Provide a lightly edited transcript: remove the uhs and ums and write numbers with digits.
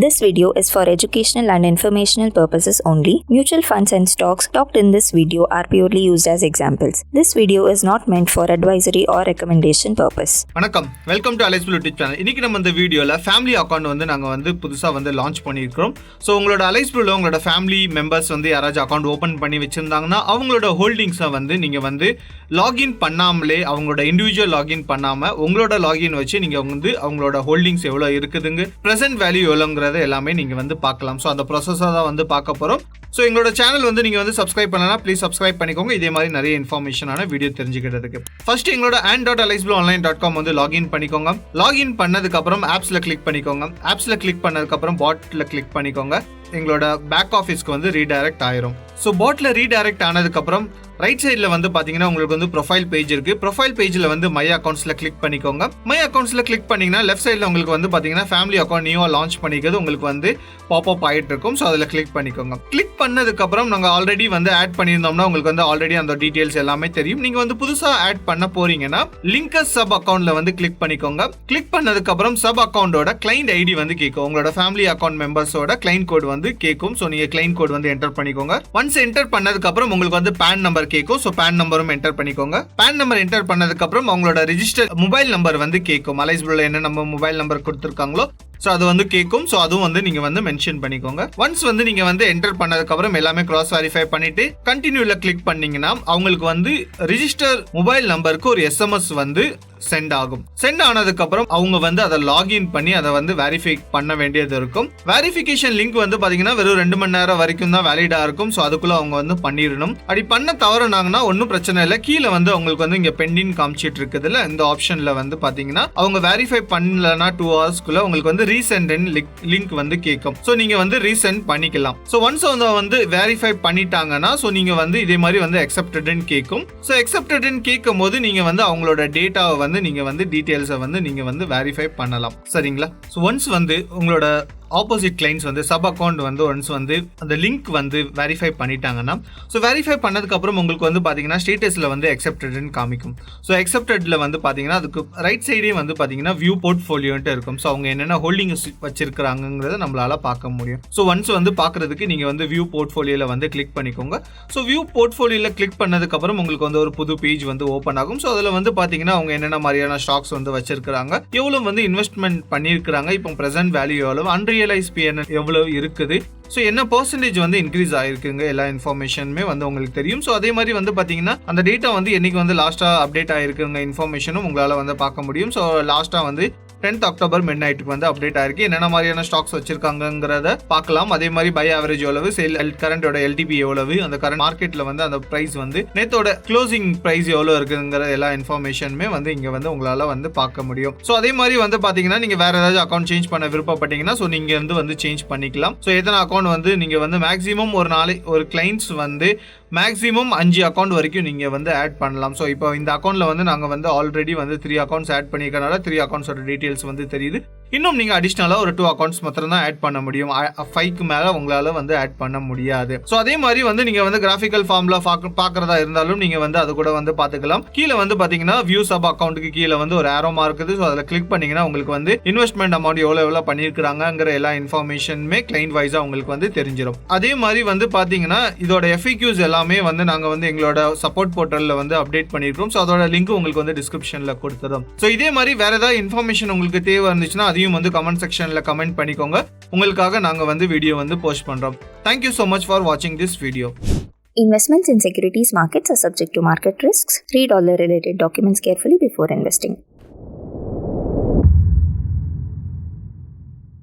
This video is for educational and informational purposes only. Mutual funds and stocks talked in this video are purely used as examples. This video is not meant for advisory or recommendation purpose. வணக்கம், welcome to aliceblue YouTube channel. இன்னைக்கு நம்ம இந்த வீடியோல family account வந்து நாங்க புதுசா launch பண்ணியிருக்கிறோம். So உங்களோட aliceblue உங்களோட ஃபேமிலி மெம்பர்ஸ் யாராச்சும் அக்கவுண்ட் ஓப்பன் பண்ணி வச்சிருந்தாங்கன்னா அவங்களோட ஹோல்டிங்ஸை நீங்க லாகின் பண்ணாமலே அவங்களோட இண்டிவிஜுவல் லாகின் பண்ணாம உங்களோட லாகின் வச்சு நீங்க அவங்களோட ஹோல்டிங்ஸ் எவ்வளவு இருக்குதுங்க, பிரசன்ட் வேல்யூ எவ்வளோங்கிறத எல்லாமே நீங்க பார்க்கலாம். ஸோ அந்த ப்ராசஸாக தான் பார்க்க போறோம். ஸோ எங்களோட சேனல் நீங்க சப்ஸ்கிரைப் பண்ணலாம், ப்ளீஸ் சப்ஸ்கிரைப் பண்ணிக்கோங்க. இதே மாதிரி நிறைய இன்ஃபர்மேஷனான வீடியோ தெரிஞ்சுக்கிறதுக்கு ஃபர்ஸ்ட் எங்களோட and.aliceblue.online.com லாகின் பண்ணிக்கோங்க. லாகின் பண்ணதுக்கு அப்புறம் ஆப்ஸ்ல கிளிக் பண்ணிக்கோங்க. ஆப்ஸ்ல கிளிக் பண்ணதுக்கு அப்புறம் பாட்ல கிளிக் பண்ணிக்கோங்க. எங்களோட பேக் ஆஃபீஸ்க்கு ரீடைரக்ட் ஆயிரும். ஸோ பாட்ல ரீடைரக்ட் ஆனதுக்கு அப்புறம் ரைட் சைடில் பார்த்தீங்கன்னா உங்களுக்கு ப்ரொஃபைல் பேஜ் இருக்கு. ப்ரொஃபைல் பேஜில் மை அக்கௌண்ட்ஸ்ல கிளிக் பண்ணிக்கோங்க. மை அக்கௌண்ட்ஸ்ல கிளிக் பண்ணீங்கன்னா லெஃப்ட் சைடில் உங்களுக்கு பார்த்தீங்கன்னா ஃபேமிலி அக்கௌண்ட் நியூவா லான்ச் பண்ணிக்கிறது உங்களுக்கு பாப் அப் ஆயிட்டு இருக்கும். ஸோ அதில் கிளிக் பண்ணிக்கோங்க. கிளிக் பண்ணதுக்கு அப்புறம் நாங்கள் ஆல்ரெடி ஆட் பண்ணியிருந்தோம்னா உங்களுக்கு ஆல்ரெடி அந்த டீடைல்ஸ் எல்லாமே தெரியும். நீங்க புதுசா ஆட் பண்ண போறீங்கன்னா லிங்கர் சப் அக்கௌண்ட்ல கிளிக் பண்ணிக்கோங்க. கிளிக் பண்ணதுக்கு அப்புறம் சப் அக்கௌண்டோட கிளைண்ட் ஐடி கேட்கும். உங்களோட ஃபேமிலி அக்கௌண்ட் மெம்பர்ஸோட கிளைண்ட் கோட் கேட்கும். ஸோ நீங்க கிளைண்ட் கோட் என்டர் பண்ணிக்கோங்க. ஒன்ஸ் என்டர் பண்ணதுக்கு அப்புறம் உங்களுக்கு பேன் நம்பர் கேட்கும். சோ பான் நம்பரும் என்டர் பண்ணிக்கோங்க. பான் நம்பர் என்டர் பண்ணதுக்கு அப்புறம் அவங்களோட ரெஜிஸ்டர் மொபைல் நம்பர் கேட்கும். aliceblue என்ன நம்ம மொபைல் நம்பர் கொடுத்திருக்காங்களோ சோ அது கேட்கும். சோ அதுவும் நீங்க மென்ஷன் பண்ணிக்கோங்க. ஒன்ஸ் நீங்க என்டர் பண்ணதுக்கு அப்புறம் எல்லாமே கிராஸ் வெரிஃபை பண்ணிட்டு கண்டினியூல கிளிக் பண்ணீங்கன்னா அவங்களுக்கு ரெஜிஸ்டர் மொபைல் நம்பருக்கு ஒரு SMS சென்ட் ஆகும். சென்ட் ஆனதுக்கு அப்புறம் அவங்க அதை லாகின் பண்ணி அதை வெரிஃபை பண்ண வேண்டியது இருக்கும். வெரிஃபிகேஷன் லிங்க் பாத்தீங்கன்னா வெறும் 2 மணி நேரம் வரைக்கும் தான் வேலிடா இருக்கும். சோ அதுக்குள்ள அவங்க பண்ணிடணும். அப்படி பண்ண தவறுனாங்கன்னா ஒன்னும் பிரச்சனை இல்லை. கீழே அவங்களுக்கு இங்க பெண்டிங் காமிச்சிட்டு இருக்குதுல இந்த ஆப்ஷன்ல பாத்தீங்கன்னா அவங்க வெரிஃபை பண்ணலன்னா 2 ஹவர்ஸ்க்குள்ள உங்களுக்கு ரீசெண்ட் லிங்க் கேட்கும். சோ நீங்க ரீசெண்ட் பண்ணிக்கலாம். சோ ஒன்ஸ் வெரிஃபை பண்ணிட்டாங்கன்னா சோ நீங்க இதே மாதிரி அக்செப்டட்னு கேட்கும். சோ அக்செப்டட்னு கேட்கும் போது நீங்க அவங்களோட டேட்டாவை நீங்க டீடைல்ஸை நீங்க வெரிஃபை பண்ணலாம். சரிங்களா? சோ ஒன்ஸ் உங்களோட opposite clients sub account once அந்த லிங்க் வெரிஃபை பண்ணிட்டாங்கன்னா ஸோ வெரிஃபை பண்ணதுக்கு அப்புறம் உங்களுக்கு பாத்தீங்கன்னா ஸ்டேட்டஸ்ல அக்செப்டட்னு காமிக்கும். ஸோ அக்செப்டட்ல பாத்தீங்கன்னா அதுக்கு ரைட் சைடே பாத்தீங்கன்னா வியூ போர்ட்ஃபோலியோன்ட்டு இருக்கும். ஸோ அவங்க என்னென்ன ஹோல்டிங்ஸ் வச்சிருக்காங்கிறத நம்மளால பார்க்க முடியும். ஸோ ஒன்ஸ் பாக்குறதுக்கு நீங்க வியூ போர்ட்ஃபோலியோல கிளிக் பண்ணிக்கோங்க. ஸோ வியூ போர்ட்ஃபோலியோல கிளிக் பண்ணதுக்கு அப்புறம் உங்களுக்கு ஒரு புது பேஜ் ஓப்பன் ஆகும். ஸோ அதுல பாத்தீங்கன்னா அவங்க என்னென்ன மாதிரியான ஸ்டாக்ஸ் வச்சிருக்காங்க, எவ்வளவு இன்வெஸ்ட்மெண்ட் பண்ணிருக்காங்க, இப்போ பிரசன்ட் வேல்யூ எவ்வளவு, அன்ரியலைஸ் PNL எவ்வளவு இருக்குது, ஸோ என்ன பர்சன்டேஜ் இன்க்ரீஸ் ஆயிருக்குங்க, எல்லா இன்ஃபர்மேஷனுமே உங்களுக்கு தெரியும். ஸோ அதே மாதிரி பாத்தீங்கன்னா அந்த டேட்டா என்னைக்கு லாஸ்டா அப்டேட் ஆயிருக்குங்க இன்ஃபர்மேஷனும் உங்களால பார்க்க முடியும். ஸோ லாஸ்டா 10th October மிட் நைட்டுக்கு அப்டேட் ஆயிருக்கு. என்னென்ன மாதிரியான ஸ்டாக்ஸ் வச்சிருக்காங்கிறத பார்க்கலாம். அதே மாதிரி பை ஆவரேஜ் எவ்வளவு, சேல் கரண்டோட LTP எவ்வளவு, அந்த கரண்ட் மார்க்கெட்ல அந்த பிரைஸ் நேத்தோட க்ளோசிங் பிரைஸ் எவ்வளவு இருக்குங்கிற எல்லா இன்ஃபர்மேஷனுமே இங்க உங்களால பார்க்க முடியும். ஸோ அதே மாதிரி பாத்தீங்கன்னா நீங்க வேற ஏதாவது அக்கௌண்ட் சேஞ்ச் பண்ண விருப்பப்பட்டீங்கன்னா ஸோ நீங்க சேஞ்ச் பண்ணிக்கலாம். ஸோ எத்தனை அக்கௌண்ட் நீங்க மேக்ஸிமம் ஒரு நாளைக்கு ஒரு கிளைண்ட்ஸ் மேக்ஸிமம் 5 அக்கௌண்ட் வரைக்கும் நீங்க ஆட் பண்ணலாம். ஸோ இப்போ இந்த அக்கௌண்ட்ல நாங்க ஆல்ரெடி 3 அக்கௌண்ட்ஸ் ஆட் பண்ணிருக்கனால 3 அக்கௌண்ட்ஸோட டீடைல்ஸ் தெரியுது. இன்னும் நீங்க அடிஷனலா ஒரு 2 அக்கௌண்ட்ஸ் மாத்திரம் தான் ஆட் பண்ண முடியும். 5க்கு மேல உங்களால ஆட் பண்ண முடியாது. சோ அதே மாதிரி நீங்க கிராஃபிக்கல் ஃபார்ம்ல பாக்குறதா இருந்தாலும் நீங்க அது கூட பாத்துக்கலாம். கீழே பாத்தீங்கன்னா வியூ சப் அக்கௌண்ட்க்கு கீழே ஒரு ஆரோ மார்க் இருக்குது. சோ அதுல கிளிக் பண்ணீங்கன்னா உங்களுக்கு இன்வெஸ்ட்மெண்ட் அமௌண்ட் எவ்வளவு பண்ணிருக்காங்கங்கிற எல்லா இன்ஃபர்மேஷனுமே கிளைண்ட் வைஸா உங்களுக்கு தெரிஞ்சிடும். அதே மாதிரி பாத்தீங்கன்னா இதோட FAQs எல்லாமே நாங்க எங்களோட சப்போர்ட் போர்ட்டல்ல அப்டேட் பண்ணிருக்கோம். சோ அதோட லிங்க் உங்களுக்கு டிஸ்கிரிப்ஷன்ல கொடுத்துறோம். சோ இதே மாதிரி வேற ஏதாவது இன்ஃபர்மேஷன் உங்களுக்கு தேவை இருந்துச்சுன்னா அதையும் கமெண்ட் செக்ஷன்ல கமெண்ட் பண்ணிக்கோங்க. உங்களுக்காக நாங்க வீடியோ போஸ்ட் பண்றோம். Thank you so much for watching this video. Investments in securities markets are subject to market risks. Read all the related documents carefully before investing.